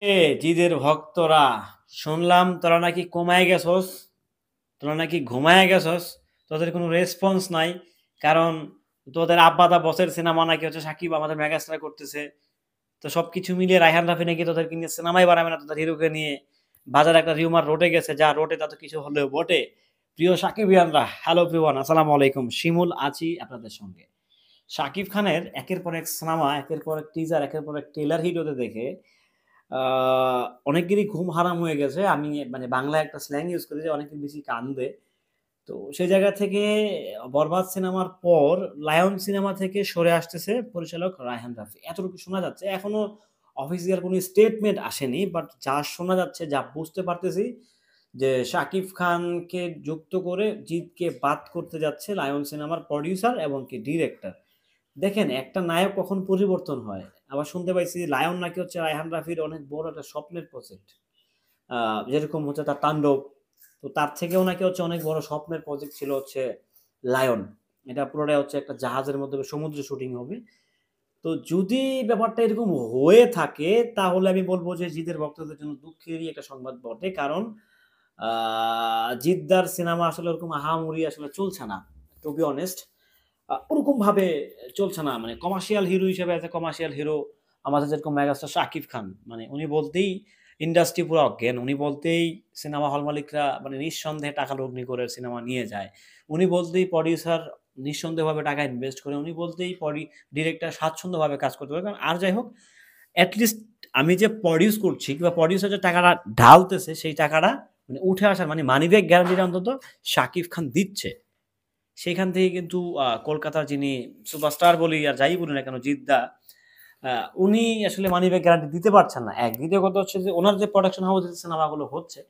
এ জিদের ভক্তরা, শুনলাম তোরা নাকি কমায় গেছস, তোরা নাকি ঘুমায় গেছস, তোদের কোনো রেসপন্স নাই। কারণ তোদের আব্বাদা বসের সিনেমা নাকি হচ্ছে সাকিব আমাদের মেগাস্টার করতেছে। তো সবকিছু মিলিয়ে রায়হান রাফি নাকি তোদেরকে নিয়ে সিনেমাই বানাবে না, তোদের হিরোকে নিয়ে। বাজারে একটা রিউমার রটে গেছে, যা রটে তা তো কিছু হলেও বটে। প্রিয় সাকিবিয়ানরা, হ্যালো এভরিওয়ান, আসসালামু আলাইকুম। শিমুল আছি আপনাদের সঙ্গে। শাকিব খানের একের পর এক সিনেমা, একের পর এক টিজার, একের পর এক ট্রেলার হিট হতে দেখে অনেকেরই ঘুম হারাম হয়ে গেছে। আমি মানে বাংলায় একটা স্ল্যাং ইউজ করি যে অনেকে বেশি কান্দে। তো সেই জায়গা থেকে বরবাদ সিনেমার পর লায়ন সিনেমা থেকে সরে আসতেছে পরিচালক রায়হান রাফি, এতটুকু শোনা যাচ্ছে। এখনো অফিসিয়াল কোনো স্টেটমেন্ট আসেনি, বাট যা শোনা যাচ্ছে, যা বুঝতে পারতেছি, যে শাকিব খানকে যুক্ত করে জিতকে বাদ করতে যাচ্ছে লায়ন সিনেমার প্রডিউসার এবং কি ডিরেক্টর। দেখেন, একটা নায়ক কখন পরিবর্তন হয়। আবার শুনতে পাইছি লায়ন নাকি হচ্ছে রায়হান রাফির অনেক বড় একটা স্বপ্নের প্রজেক্ট। যেরকম হচ্ছে তার তাণ্ডব, তো তার থেকেও নাকি হচ্ছে অনেক বড় স্বপ্নের প্রজেক্ট ছিল হচ্ছে লায়ন। এটা পুরোটাই হচ্ছে একটা জাহাজের মধ্যে সমুদ্রে শুটিং হবে। তো যদি ব্যাপারটা এরকম হয়ে থাকে, তাহলে আমি বলবো যে জিতের ভক্তদের জন্য দুঃখেরই একটা সংবাদ বটে। কারণ জিদ্দার সিনেমা আসলে ওরকম আহামরি আসলে চলছে না, টু বি অনেস্ট। ওরকম ভাবে চলছে না, মানে কমার্শিয়াল হিরো হিসেবে এজ এ কমার্শিয়াল হিরো আমাদের যেরকম মেগাস্টার শাকিব খান, মানে উনি বলতেই ইন্ডাস্ট্রি পুরো অজ্ঞান। উনি বলতেই সিনেমা হল মালিকরা মানে নিঃসন্দেহে টাকা লগ্নি করে সিনেমা নিয়ে যায়। উনি বলতেই প্রডিউসার নিঃসন্দেহভাবে টাকা ইনভেস্ট করে। উনি বলতেই ডিরেক্টর স্বাচ্ছন্দ্যভাবে কাজ করতে পারে। কারণ আর যাই হোক, অ্যাটলিস্ট আমি যে প্রডিউস করছি কিংবা প্রডিউসার যে টাকাটা ঢালতেছে, সেই টাকাটা মানে উঠে আসার মানে মানিব্যাগ গ্যারান্টিটা অন্তত শাকিব খান দিচ্ছে। সেখান থেকে কিন্তু কলকাতার যিনি সুপারস্টার বলি আর যাই বলি না কেন, জিদ্দা, উনি আসলে মানি ব্যাক গ্যারান্টি দিতে পারছেন না। এক, দ্বিতীয় কথা হচ্ছে যে ওনার যে প্রোডাকশন হাউস যে সিনেমাগুলো হচ্ছে,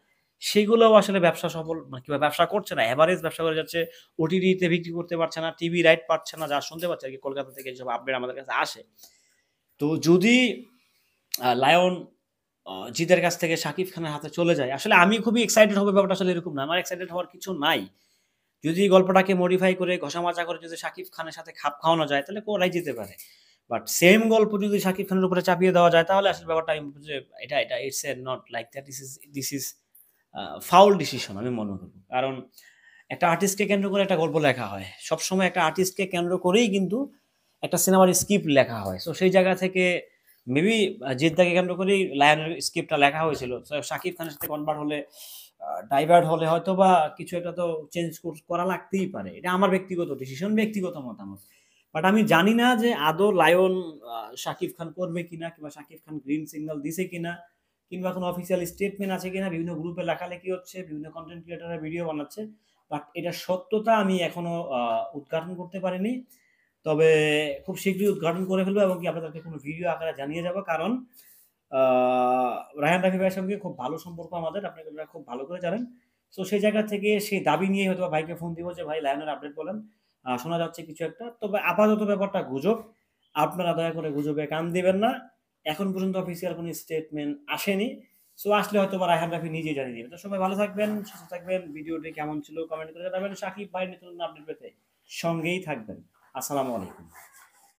সেগুলোও আসলে ব্যবসা সফল মানে কিংবা ব্যবসা করছে না, এভারেজ ব্যবসা করে যাচ্ছে। ওটিটিতে বিক্রি করতে পারছে না, টিভি রাইট পাচ্ছে না, যা শুনতে পাচ্ছে আর কি কলকাতা থেকে যেসব আপডেট আমাদের কাছে আসে। তো যদি লায়ন জিদের কাছ থেকে শাকিব খানের হাতে চলে যায়, আসলে আমি খুবই এক্সাইটেড হবো। ব্যাপারটা আসলে এরকম না, আমার এক্সাইটেড হওয়ার কিছু নাই। যদি গল্পটাকে মডিফাই করে ঘষা-মাজা করে যদি শাকিব খানের সাথে খাপ খাওয়ানো যায়, তাহলে করাই যেতে পারে। বাট সেম গল্প যদি শাকিব খানের উপরে চাপিয়ে দেওয়া যায়, তাহলে আসলে ব্যাপারটা আমি বলব যে এটা it's a not like that, this is foul decision আমি মনে করব। কারণ একটা আর্টিস্টকে কেন্দ্র করে একটা গল্প লেখা হয়। সবসময় একটা আর্টিস্টকে কেন্দ্র করেই কিন্তু একটা সিনেমার স্ক্রিপ্ট লেখা হয়। সো সেই জায়গা থেকে মেবি জিদ্দাকে কেন্দ্র করেই লায়নের স্ক্রিপ্টটা লেখা হয়েছিল। সো শাকিব খানের সাথে কনভার্ট হলে, ডাইভার্ট হলে হয়তোবা কিছু একটা তো চেঞ্জ করা লাগতেই পারে। এটা আমার ব্যক্তিগত ডিসিশন, ব্যক্তিগত মতামত। বাট আমি জানি না যে আদৌ লায়ন শাকিব খান করবে কিনা, কিংবা শাকিব খান গ্রিন সিগন্যাল দিছে কিনা, কিংবা কোনো অফিসিয়াল স্টেটমেন্ট আছে কিনা। বিভিন্ন গ্রুপে লেখালেখি হচ্ছে, বিভিন্ন কন্টেন্ট ক্রিয়েটররা ভিডিও বানাচ্ছে। বাট এটার সত্যতা আমি এখনো উদ্ঘাটন করতে পারিনি। তবে খুব শীঘ্রই উদ্ঘাটন করে ফেলবো এবং কি আপনাদেরকে কোনো ভিডিও আকারে জানিয়ে যাব। কারণ রায়হান রাফি ভাইয়ের সঙ্গে খুব ভালো সম্পর্ক আমাদের, আপনারা খুব ভালো করে জানেন। সো সেই জায়গা থেকে সেই দাবি নিয়ে হয়তো ভাইকে ফোন দিব যে ভাই লায়নের আপডেট বলেন। শোনা যাচ্ছে কিছু একটা, তবে আপাতত ব্যাপারটা গুজব। আপনারা দয়া করে গুজবে কান দিবেন না। এখন পর্যন্ত অফিসিয়াল কোনো স্টেটমেন্ট আসেনি। সো আসলে হয়তো বা রায়হান রাফি নিজেই জানিয়ে দিবে। তো সবাই ভালো থাকবেন, সুস্থ থাকবেন। ভিডিওটি কেমন ছিল কমেন্ট করে জানাবেন। সাকিব ভাইয়ের নতুন আপডেট পেতে সঙ্গেই থাকবেন। আসসালামু আলাইকুম।